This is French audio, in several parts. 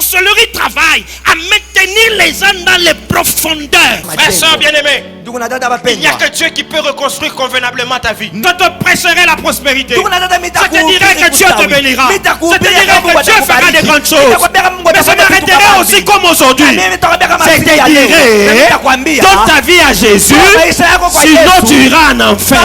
sorcellerie travaille à maintenir les gens dans les profondeurs. Frères, sœurs bien-aimés, il n'y a que Dieu qui peut reconstruire convenablement ta vie. Je te prêcherai la prospérité. Je te dirai que Dieu te bénira. Je te dirai que Dieu fera des grandes choses. Mais je m'arrêterai aussi comme aujourd'hui. Je te dirai, donne ta vie à Jésus, sinon tu iras en enfer.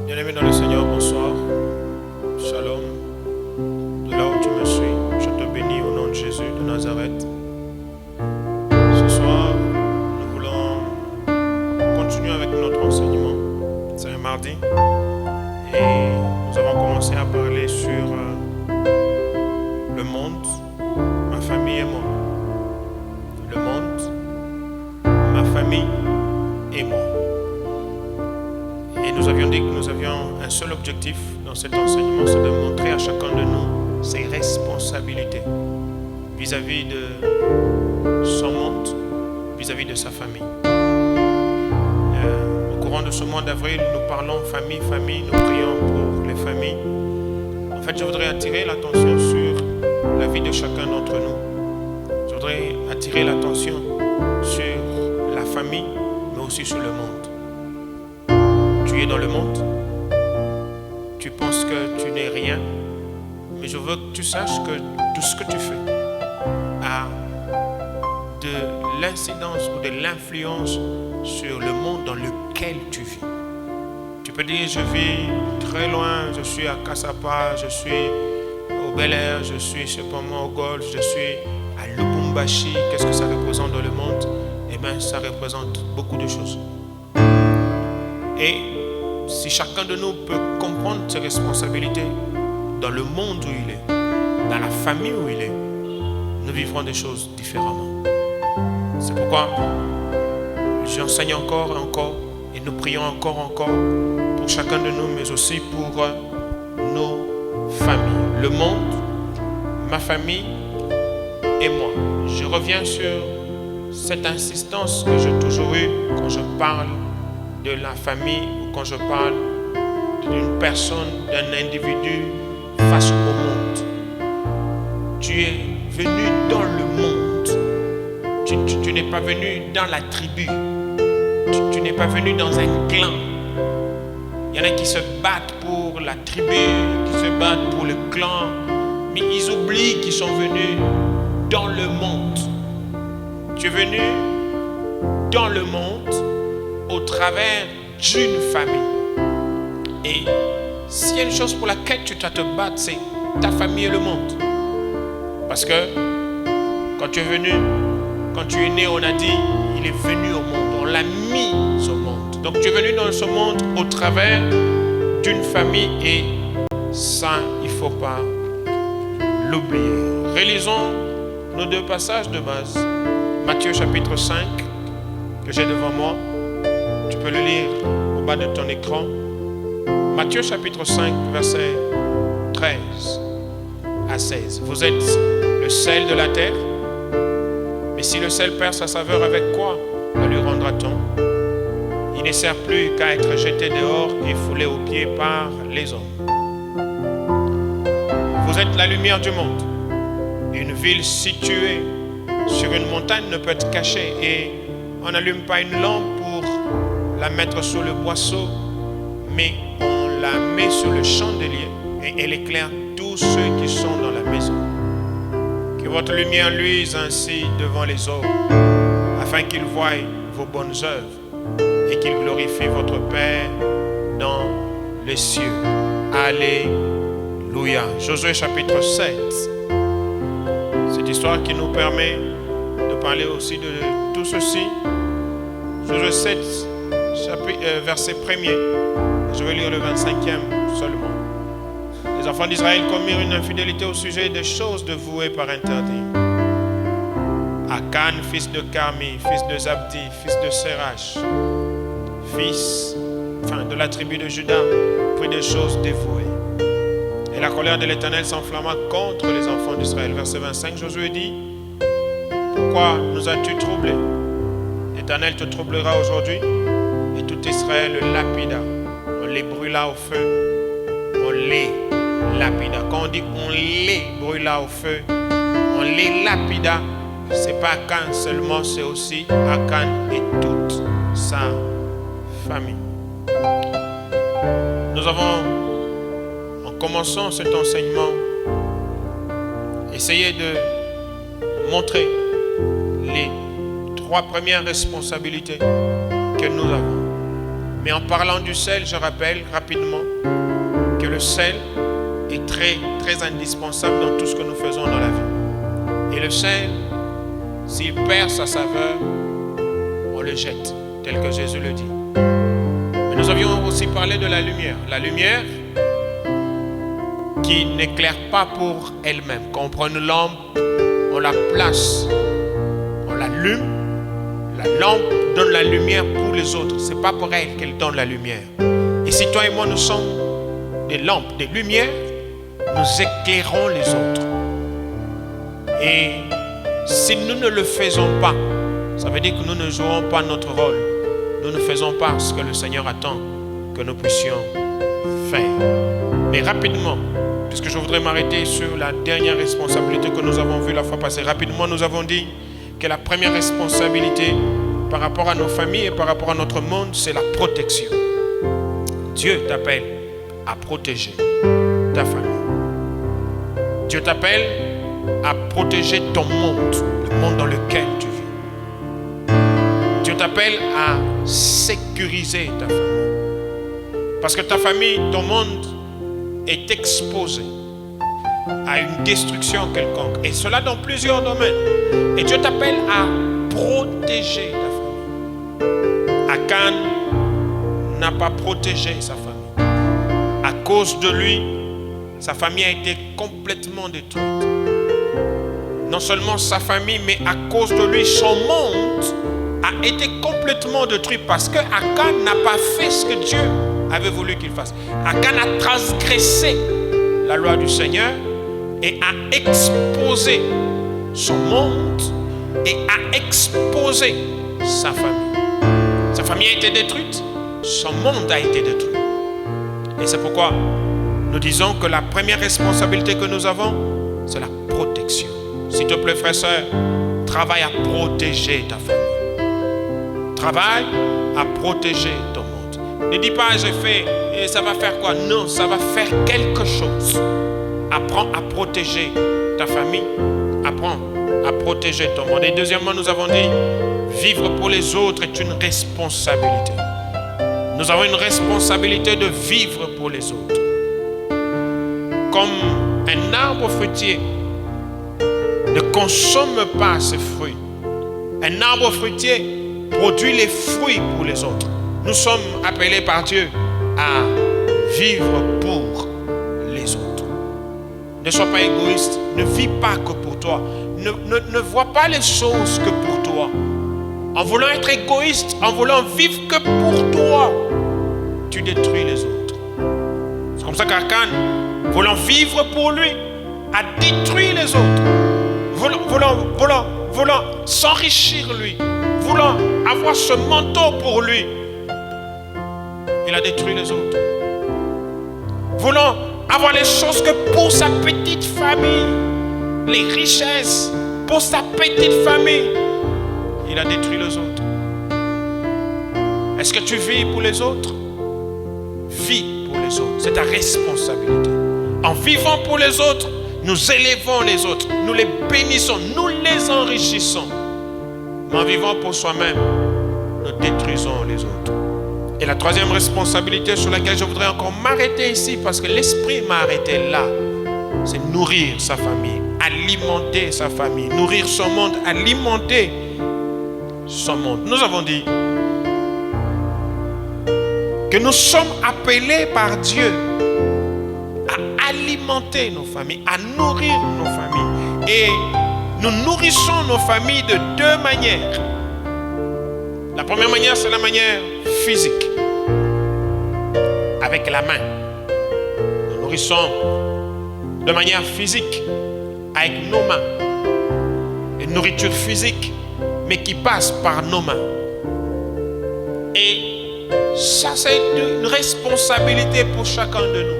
Bien-aimé dans le Seigneur, bonsoir. Shalom. De là où tu me suis, je te bénis au nom de Jésus de Nazareth. Ce soir, nous voulons continuer avec notre enseignement. C'est un mardi. Et nous avons commencé à parler sur le monde, ma famille et moi. Le monde, ma famille et moi. Et nous avions dit que nous avions un seul objectif dans cet enseignement, c'est de montrer à chacun de nous ses responsabilités vis-à-vis de son monde, vis-à-vis de sa famille. Au courant de ce mois d'avril, nous parlons famille, nous prions pour les familles. En fait, je voudrais attirer l'attention sur la vie de chacun d'entre nous. Je voudrais attirer l'attention sur la famille, mais aussi sur le monde. Tu es dans le monde, tu penses que tu n'es rien, mais je veux que tu saches que tout ce que tu fais a de l'incidence ou de l'influence sur le monde dans lequel tu vis. Tu peux dire, je vis très loin, je suis à Kassapa, je suis au Bel Air, je suis, je sais pas moi, au Golfe, je suis à Lubumbashi. Qu'est-ce que ça représente dans le monde? Eh bien, ça représente beaucoup de choses. Et si chacun de nous peut comprendre ses responsabilités dans le monde où il est, dans la famille où il est, nous vivrons des choses différemment. C'est pourquoi j'enseigne encore et encore, et nous prions encore pour chacun de nous, mais aussi pour nos familles. Le monde, ma famille et moi. Je reviens sur cette insistance que j'ai toujours eue quand je parle de la famille, ou quand je parle d'une personne, d'un individu face au monde. Tu es venu dans le monde. Tu n'es pas venu dans la tribu. Tu n'es pas venu dans un clan. Il y en a qui se battent pour la tribu, qui se battent pour le clan, mais ils oublient qu'ils sont venus dans le monde. Tu es venu dans le monde au travers d'une famille. Et s'il y a une chose pour laquelle tu dois te battre, c'est ta famille et le monde. Parce que quand tu es venu, quand tu es né, on a dit, il est venu au monde. On l'a mis au monde. Donc tu es venu dans ce monde au travers d'une famille et ça, il ne faut pas l'oublier. Relisons nos deux passages de base. Matthieu chapitre 5, que j'ai devant moi. Tu peux le lire au bas de ton écran. Matthieu chapitre 5, verset 13 à 16. Vous êtes le sel de la terre. Mais si le sel perd sa saveur, avec quoi le lui rendra-t-on? Il ne sert plus qu'à être jeté dehors et foulé aux pieds par les hommes. Vous êtes la lumière du monde. Une ville située sur une montagne ne peut être cachée et on n'allume pas une lampe pour la mettre sous le boisseau, mais on la met sur le chandelier et elle éclaire tous ceux qui sont dans la maison. Que votre lumière luise ainsi devant les autres, afin qu'ils voient vos bonnes œuvres et qu'ils glorifient votre Père dans les cieux. Alléluia. Josué chapitre 7. Cette histoire qui nous permet de parler aussi de tout ceci. Josué 7, verset 1er. Je vais lire le 25e seulement. Les enfants d'Israël commirent une infidélité au sujet des choses dévouées par interdit. Akan, fils de Carmi, fils de Zabdi, fils de Sérach, de la tribu de Juda, prit des choses dévouées. Et la colère de l'Éternel s'enflamma contre les enfants d'Israël. Verset 25, Josué dit, pourquoi nous as-tu troublés? L'Éternel te troublera aujourd'hui, et tout Israël le lapida. on les brûla au feu, on les lapida. Quand on dit on les brûla au feu, on les lapida, c'est pas Akan seulement, c'est aussi Akan et toute sa famille. Nous avons, en commençant cet enseignement, essayé de montrer les 3 premières responsabilités que nous avons. Mais en parlant du sel, je rappelle rapidement que le sel est très, très indispensable dans tout ce que nous faisons dans la vie. Et le sel, s'il perd sa saveur, on le jette, tel que Jésus le dit. Mais nous avions aussi parlé de la lumière. La lumière qui n'éclaire pas pour elle-même. Quand on prend une lampe, on la place, on l'allume. La lampe donne la lumière pour les autres. Ce n'est pas pour elle qu'elle donne la lumière. Et si toi et moi, nous sommes des lampes, des lumières, nous éclairons les autres. Et si nous ne le faisons pas, ça veut dire que nous ne jouons pas notre rôle. Nous ne faisons pas ce que le Seigneur attend que nous puissions faire. Mais rapidement, puisque je voudrais m'arrêter sur la dernière responsabilité que nous avons vue la fois passée. Rapidement, nous avons dit que la première responsabilité par rapport à nos familles et par rapport à notre monde, c'est la protection. Dieu t'appelle à protéger ta famille. Dieu t'appelle à protéger ton monde, le monde dans lequel tu vis. Dieu t'appelle à sécuriser ta famille. Parce que ta famille, ton monde est exposé à une destruction quelconque. Et cela dans plusieurs domaines. Et Dieu t'appelle à protéger ta famille. Akan n'a pas protégé sa famille. À cause de lui, sa famille a été complètement détruite. Non seulement sa famille, mais à cause de lui, son monde a été complètement détruit parce que Akan n'a pas fait ce que Dieu avait voulu qu'il fasse. Akan a transgressé la loi du Seigneur et a exposé son monde et a exposé sa famille. Sa famille a été détruite, son monde a été détruit. Et c'est pourquoi nous disons que la première responsabilité que nous avons, c'est la protection. S'il te plaît, frère, sœur, travaille à protéger ta famille. Travaille à protéger ton monde. Ne dis pas, j'ai fait, et ça va faire quoi? Non, ça va faire quelque chose. Apprends à protéger ta famille. Apprends à protéger ton monde. Et deuxièmement, nous avons dit, vivre pour les autres est une responsabilité. Nous avons une responsabilité de vivre pour les autres. Comme un arbre fruitier ne consomme pas ses fruits. Un arbre fruitier produit les fruits pour les autres. Nous sommes appelés par Dieu à vivre pour les autres. Ne sois pas égoïste. Ne vis pas que pour toi. Ne vois pas les choses que pour toi. En voulant être égoïste, en voulant vivre que pour toi, tu détruis les autres. C'est comme ça qu'Akan, voulant vivre pour lui, a détruit les autres. Voulant s'enrichir lui, voulant avoir ce manteau pour lui, il a détruit les autres. Voulant avoir les choses que pour sa petite famille, les richesses pour sa petite famille, il a détruit les autres. Est-ce que tu vis pour les autres? Vis pour les autres, c'est ta responsabilité. En vivant pour les autres, nous élevons les autres, nous les bénissons, nous les enrichissons. Mais en vivant pour soi-même, nous détruisons les autres. Et la troisième responsabilité sur laquelle je voudrais encore m'arrêter ici, parce que l'esprit m'a arrêté là, c'est nourrir sa famille, alimenter sa famille, nourrir son monde, alimenter son monde. Nous avons dit que nous sommes appelés par Dieu à alimenter nos familles, à nourrir nos familles. Et nous nourrissons nos familles de deux manières. La première manière, c'est la manière physique, avec la main. Nous nourrissons de manière physique, avec nos mains. Une nourriture physique, mais qui passe par nos mains. Et Ça, c'est une responsabilité pour chacun de nous.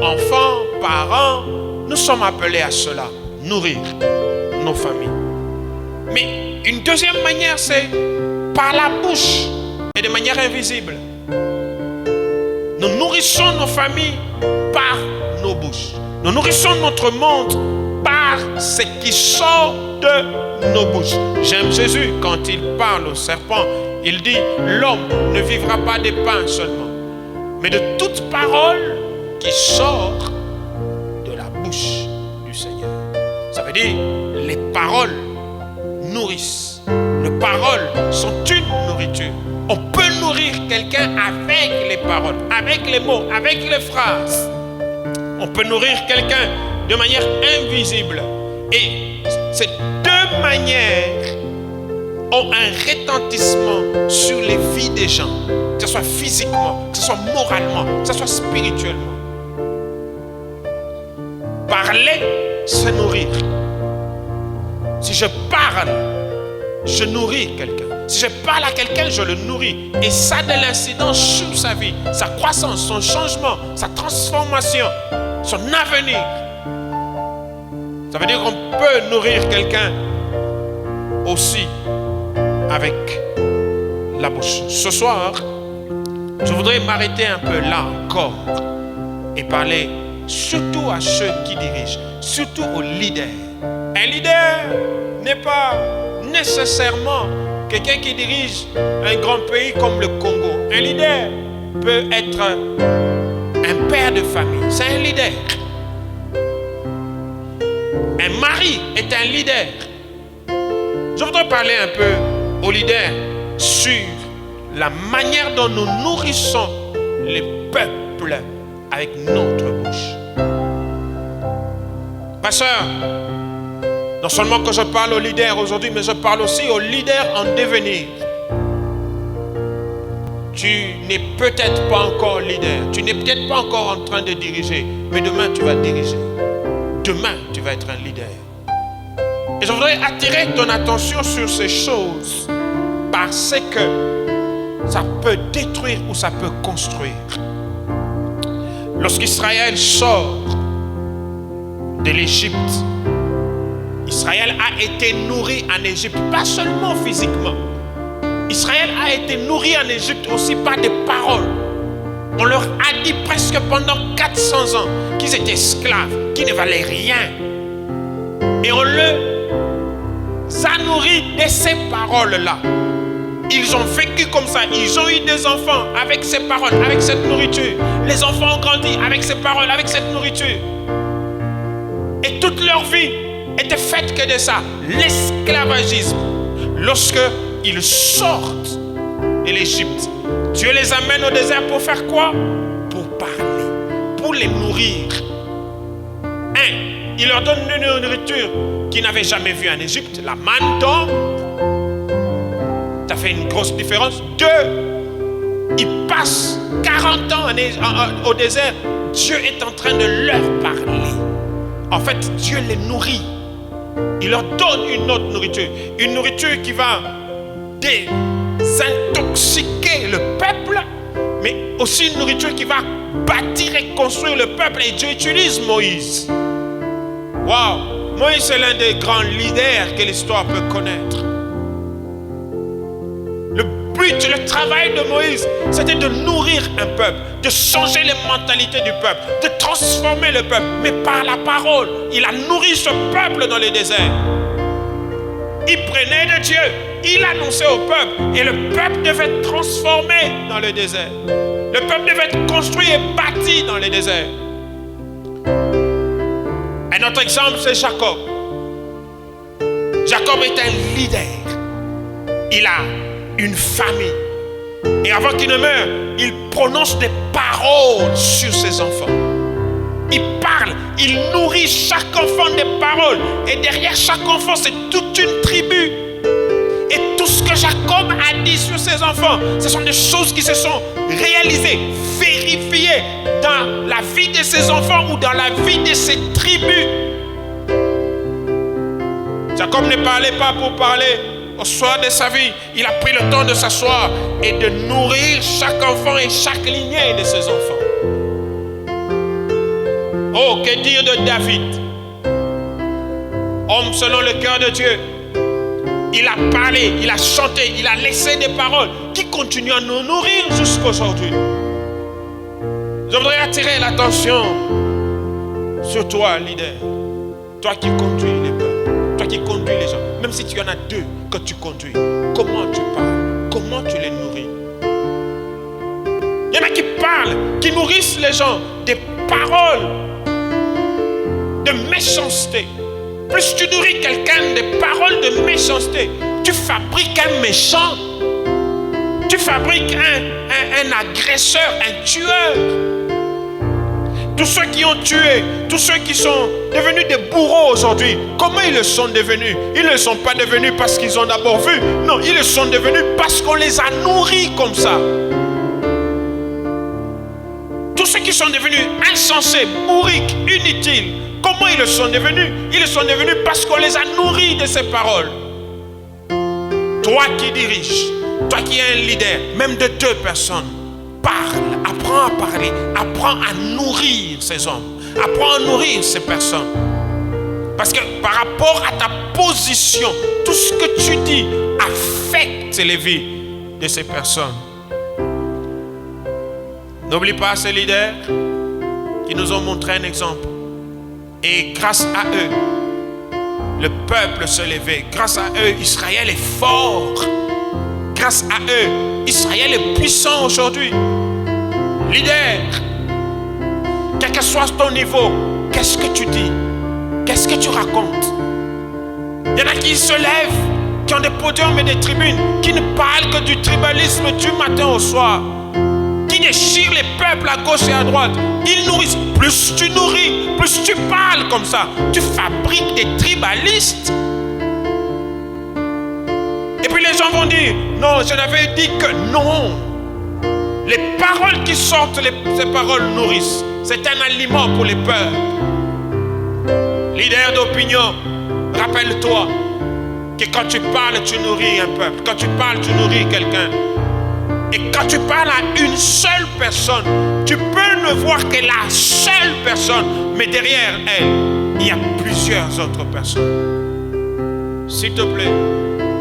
Enfants, parents, nous sommes appelés à cela, nourrir nos familles. Mais une deuxième manière, c'est par la bouche et de manière invisible. Nous nourrissons nos familles par nos bouches. Nous nourrissons notre monde par ce qui sort de nos bouches. J'aime Jésus quand il parle au serpent. Il dit, l'homme ne vivra pas de pain seulement, mais de toute parole qui sort de la bouche du Seigneur. Ça veut dire, les paroles nourrissent. Les paroles sont une nourriture. On peut nourrir quelqu'un avec les paroles, avec les mots, avec les phrases. On peut nourrir quelqu'un de manière invisible. Et ces deux manières ont un retentissement sur les vies des gens, que ce soit physiquement, que ce soit moralement, que ce soit spirituellement. Parler, c'est nourrir. Si je parle, je nourris quelqu'un. Si je parle à quelqu'un, je le nourris. Et ça a de l'incidence sur sa vie, sa croissance, son changement, sa transformation, son avenir. Ça veut dire qu'on peut nourrir quelqu'un aussi avec la bouche. Ce soir, je voudrais m'arrêter un peu là encore et parler surtout à ceux qui dirigent, surtout aux leaders. Un leader n'est pas nécessairement quelqu'un qui dirige un grand pays comme le Congo. Un leader peut être un père de famille, c'est un leader. Un mari est un leader. Je voudrais parler un peu aux leaders sur la manière dont nous nourrissons les peuples avec notre bouche. Pasteur, non seulement que je parle aux leaders aujourd'hui, mais je parle aussi aux leaders en devenir. Tu n'es peut-être pas encore leader, tu n'es peut-être pas encore en train de diriger, mais demain tu vas diriger. Demain tu vas être un leader. Et je voudrais attirer ton attention sur ces choses parce que ça peut détruire ou ça peut construire. Lorsqu'Israël sort de l'Égypte, Israël a été nourri en Égypte, pas seulement physiquement. Israël a été nourri en Égypte aussi par des paroles. On leur a dit presque pendant 400 ans qu'ils étaient esclaves, qu'ils ne valaient rien. Et on les a nourris de ces paroles-là. Ils ont vécu comme ça. Ils ont eu des enfants avec ces paroles, avec cette nourriture. Les enfants ont grandi avec ces paroles, avec cette nourriture. Et toute leur vie était faite que de ça. L'esclavagisme. Lorsque ils sortent de l'Égypte, Dieu les amène au désert pour faire quoi? Pour parler, pour les nourrir. Il leur donne une nourriture qu'ils n'avaient jamais vue en Égypte, la manne d'or. Ça fait une grosse différence. 2, ils passent 40 ans au désert. Dieu est en train de leur parler. En fait, Dieu les nourrit. Il leur donne une autre nourriture. Une nourriture qui va désintoxiquer le peuple, mais aussi une nourriture qui va bâtir et construire le peuple. Et Dieu utilise Moïse. Waouh! Moïse est l'un des grands leaders que l'histoire peut connaître. Le travail de Moïse, c'était de nourrir un peuple, de changer les mentalités du peuple, de transformer le peuple. Mais par la parole, il a nourri ce peuple dans le désert. Il prenait de Dieu, il annonçait au peuple, et le peuple devait être transformé dans le désert. Le peuple devait être construit et bâti dans le désert. Un autre exemple, c'est Jacob. Jacob est un leader. Il a une famille. Et avant qu'il ne meure, il prononce des paroles sur ses enfants. Il parle, il nourrit chaque enfant des paroles. Et derrière chaque enfant, c'est toute une tribu. Et tout ce que Jacob a dit sur ses enfants, ce sont des choses qui se sont réalisées, vérifiées dans la vie de ses enfants ou dans la vie de ses tribus. Jacob ne parlait pas pour parler. au soir de sa vie, il a pris le temps de s'asseoir et de nourrir chaque enfant et chaque lignée de ses enfants. Oh, que dire de David? Homme selon le cœur de Dieu. Il a parlé, il a chanté, il a laissé des paroles qui continuent à nous nourrir jusqu'à aujourd'hui. Je voudrais attirer l'attention sur toi, leader. Toi qui conduis les peuples, toi qui conduis les gens. Même si tu en as deux que tu conduis, comment tu parles? Comment tu les nourris? Il y en a qui parlent, qui nourrissent les gens des paroles de méchanceté. Plus tu nourris quelqu'un des paroles de méchanceté, tu fabriques un méchant, tu fabriques un agresseur, un tueur. Tous ceux qui ont tué, tous ceux qui sont devenus des bourreaux aujourd'hui, comment ils le sont devenus? Ils ne le sont pas devenus parce qu'ils ont d'abord vu. Non, ils le sont devenus parce qu'on les a nourris comme ça. Tous ceux qui sont devenus insensés, bourriques, inutiles, comment ils le sont devenus? Ils le sont devenus parce qu'on les a nourris de ces paroles. Toi qui diriges, toi qui es un leader, même de deux personnes, parle, apprends à parler, apprends à nourrir ces hommes, apprends à nourrir ces personnes. Parce que par rapport à ta position, tout ce que tu dis affecte les vies de ces personnes. N'oublie pas ces leaders qui nous ont montré un exemple. Et grâce à eux, le peuple s'est levé. Grâce à eux, Israël est fort. Grâce à eux, Israël est puissant aujourd'hui. Leader, quel que soit ton niveau, qu'est-ce que tu dis? Qu'est-ce que tu racontes? Il y en a qui se lèvent, qui ont des podiums et des tribunes, qui ne parlent que du tribalisme du matin au soir, qui déchirent les peuples à gauche et à droite. Ils nourrissent. Plus tu nourris, plus tu parles comme ça, tu fabriques des tribalistes. Et puis les gens vont dire, non, je n'avais dit que non. Les paroles qui sortent, ces paroles nourrissent. C'est un aliment pour les peuples. Leader d'opinion, rappelle-toi que quand tu parles, tu nourris un peuple. Quand tu parles, tu nourris quelqu'un. Et quand tu parles à une seule personne, tu peux ne voir que la seule personne, mais derrière elle, il y a plusieurs autres personnes. S'il te plaît,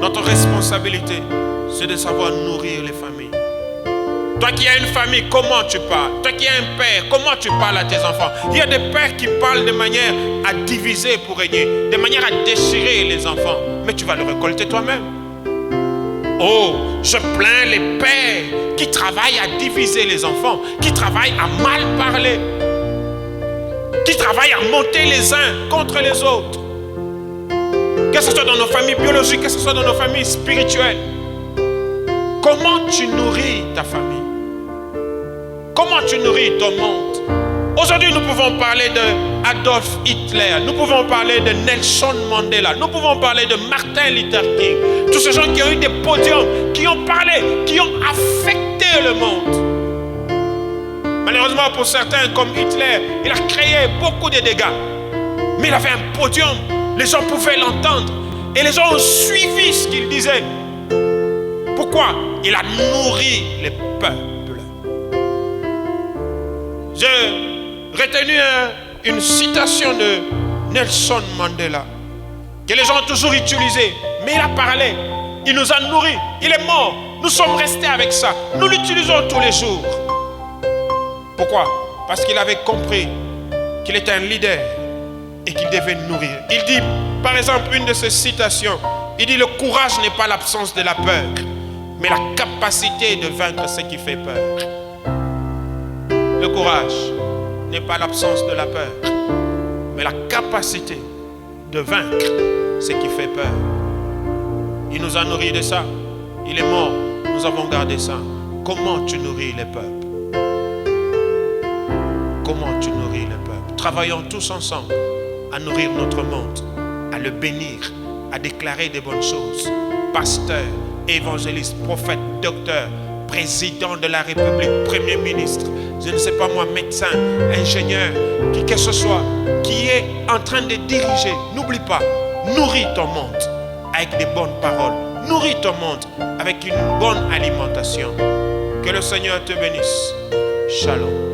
notre responsabilité, c'est de savoir nourrir les familles. Toi qui as une famille, comment tu parles? Toi qui as un père, comment tu parles à tes enfants? Il y a des pères qui parlent de manière à diviser pour régner, de manière à déchirer les enfants. Mais tu vas le récolter toi-même. Oh, je plains les pères qui travaillent à diviser les enfants, qui travaillent à mal parler, qui travaillent à monter les uns contre les autres. Que ce soit dans nos familles biologiques, que ce soit dans nos familles spirituelles. Comment tu nourris ta famille? Comment tu nourris ton monde? Aujourd'hui, nous pouvons parler de Adolf Hitler, nous pouvons parler de Nelson Mandela, nous pouvons parler de Martin Luther King. Tous ces gens qui ont eu des podiums, qui ont parlé, qui ont affecté le monde. Malheureusement pour certains, comme Hitler, il a créé beaucoup de dégâts. Mais il avait un podium, les gens pouvaient l'entendre. Et les gens ont suivi ce qu'il disait. Pourquoi? Il a nourri les peuples. J'ai retenu une citation de Nelson Mandela que les gens ont toujours utilisée, mais il a parlé, il nous a nourris, il est mort, nous sommes restés avec ça, nous l'utilisons tous les jours. Pourquoi? Parce qu'il avait compris qu'il était un leader et qu'il devait nourrir. Il dit, par exemple, une de ses citations, il dit: le courage n'est pas l'absence de la peur, mais la capacité de vaincre ce qui fait peur. Le courage n'est pas l'absence de la peur, mais la capacité de vaincre ce qui fait peur. Il nous a nourris de ça. Il est mort. Nous avons gardé ça. Comment tu nourris les peuples? Comment tu nourris les peuples? Travaillons tous ensemble à nourrir notre monde, à le bénir, à déclarer des bonnes choses. Pasteur, évangéliste, prophète, docteur, président de la République, premier ministre, je ne sais pas moi, médecin, ingénieur, qui que ce soit, qui est en train de diriger, n'oublie pas, nourris ton monde avec des bonnes paroles, Nourris ton monde avec une bonne alimentation. Que le Seigneur te bénisse. Shalom.